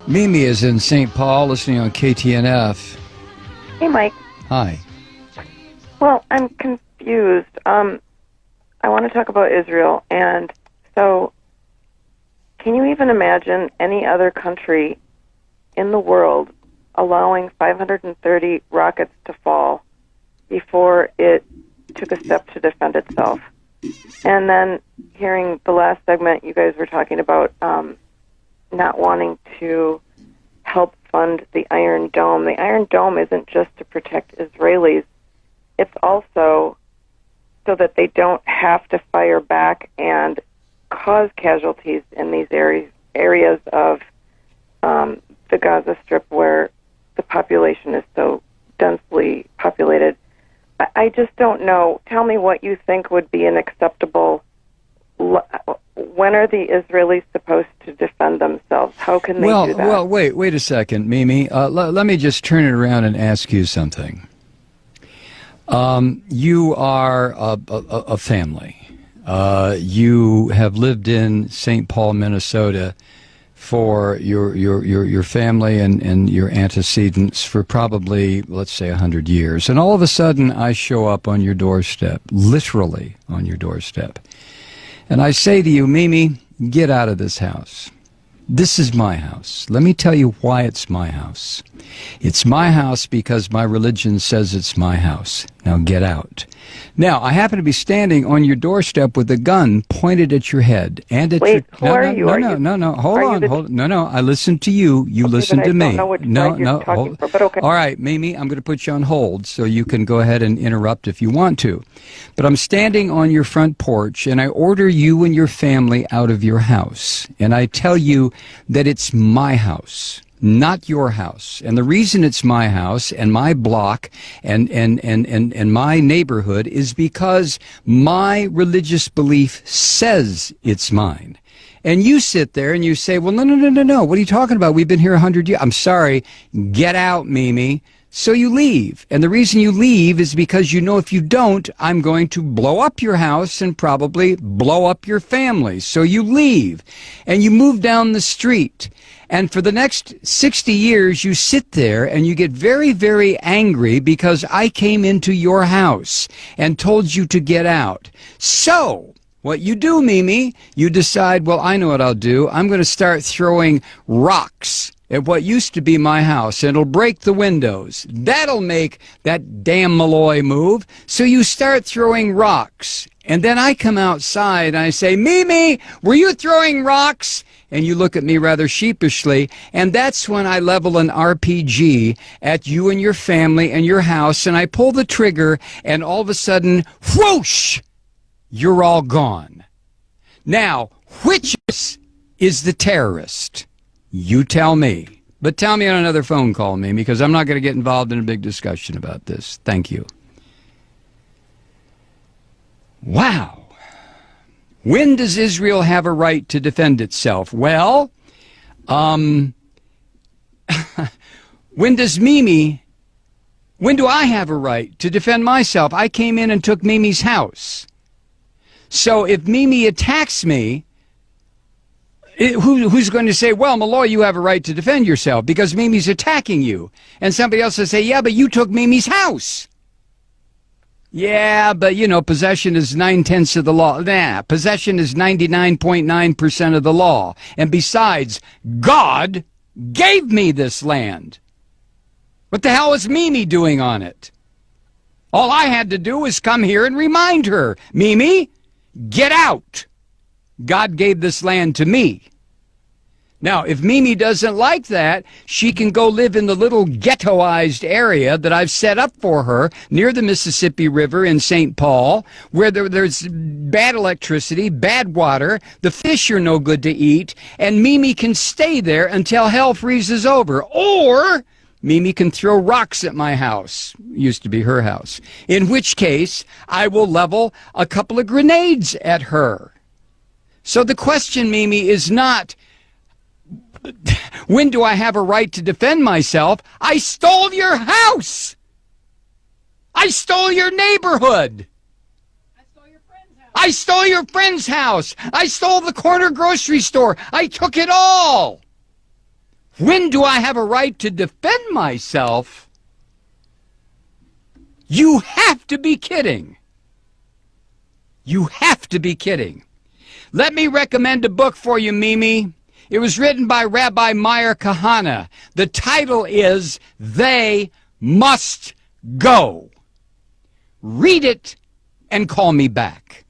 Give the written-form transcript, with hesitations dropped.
Mimi is in St. Paul listening on KTNF. Hey, Mike. Hi. Well, I'm confused. I want to talk about Israel. And so, can you even imagine any other country in the world allowing 530 rockets to fall before it took a step to defend itself? And then hearing the last segment, you guys were talking about not wanting to help fund the Iron Dome. The Iron Dome isn't just to protect Israelis. It's also so that they don't have to fire back and cause casualties in these areas of the Gaza Strip where the population is so densely populated. I just don't know. Tell me what you think would be an acceptable... When are the Israelis supposed to defend themselves? How can they do that? Well, wait a second, Mimi. Let me just turn it around and ask you something. You are a family. You have lived in St. Paul, Minnesota for your family and your antecedents for probably, let's say, 100 years. And all of a sudden, I show up on your doorstep, literally on your doorstep. And I say to you, Mimi, get out of this house. This is my house. Let me tell you why it's my house. It's my house because my religion says it's my house. Now get out. Now, I happen to be standing on your doorstep with a gun pointed at your head and at your... Who are you? No. Hold on. No. I listened to you. You listened to me. I don't know which side you're talking for, but okay. All right, Mimi, I'm going to put you on hold so you can go ahead and interrupt if you want to. But I'm standing on your front porch, and I order you and your family out of your house. And I tell you that it's my house, not your house. And the reason it's my house and my block and my neighborhood is because my religious belief says it's mine. And you sit there and you say, well, no. What are you talking about? We've been here 100 years. I'm sorry. Get out, Mimi. So you leave. And the reason you leave is because you know if you don't, I'm going to blow up your house and probably blow up your family. So you leave and you move down the street. And for the next 60 years, you sit there and you get very, very angry because I came into your house and told you to get out. So what you do, Mimi, you decide, well, I know what I'll do. I'm going to start throwing rocks at what used to be my house, and it'll break the windows. That'll make that damn Malloy move. So you start throwing rocks. And then I come outside and I say, Mimi, were you throwing rocks? And you look at me rather sheepishly, and that's when I level an RPG at you and your family and your house, and I pull the trigger, and all of a sudden, whoosh, you're all gone. Now, which is the terrorist? You tell me. But tell me on another phone call, Mimi, because I'm not going to get involved in a big discussion about this. Thank you. Wow. When does Israel have a right to defend itself? Well, when do I have a right to defend myself? I came in and took Mimi's house. So if Mimi attacks me, who's going to say, well, Malloy, you have a right to defend yourself because Mimi's attacking you? And somebody else will say, yeah, but you took Mimi's house. Yeah, but, you know, possession is 9/10 of the law. Nah, possession is 99.9% of the law. And besides, God gave me this land. What the hell is Mimi doing on it? All I had to do was come here and remind her, Mimi, get out. God gave this land to me. Now, if Mimi doesn't like that, she can go live in the little ghettoized area that I've set up for her near the Mississippi River in St. Paul, where there's bad electricity, bad water, the fish are no good to eat, and Mimi can stay there until hell freezes over. Or Mimi can throw rocks at my house. Used to be her house. In which case, I will level a couple of grenades at her. So the question, Mimi, is not, when do I have a right to defend myself? I stole your house. I stole your neighborhood. I stole your friend's house. I stole your friend's house. I stole the corner grocery store. I took it all. When do I have a right to defend myself? You have to be kidding. You have to be kidding. Let me recommend a book for you, Mimi. It was written by Rabbi Meir Kahana. The title is They Must Go. Read it and call me back.